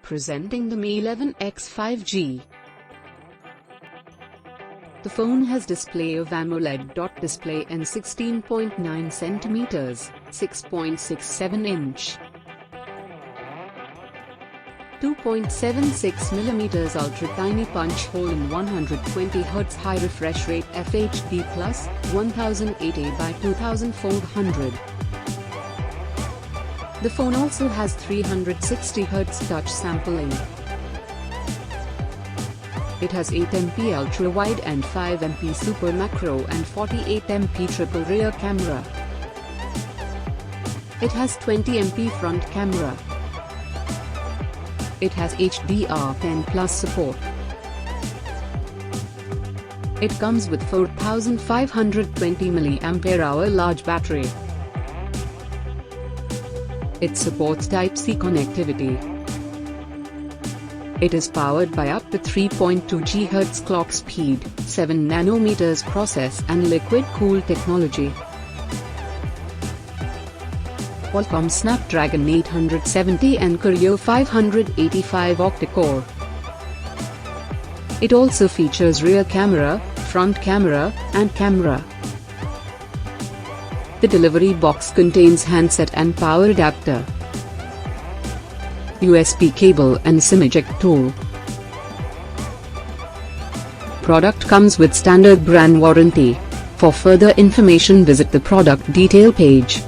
Presenting the Mi 11X 5G. The phone has display of AMOLED display and 16.9 cm, 6.67 inch. 2.76mm ultra-tiny punch hole in 120Hz high refresh rate FHD+, 1080 by 2400. The phone also has 360Hz touch sampling. It has 8MP ultra-wide and 5MP super macro and 48MP triple rear camera. It has 20MP front camera. It has HDR10+ support. It comes with 4520 mAh large battery. It supports Type-C connectivity. It is powered by up to 3.2 GHz clock speed, 7 nanometers process and liquid-cooled technology. Qualcomm Snapdragon 870 and Creo 585 octa-core. It also features rear camera, front camera, and camera. The delivery box contains handset and power adapter, USB cable and SIM eject tool. Product comes with standard brand warranty. For further information visit the product detail page.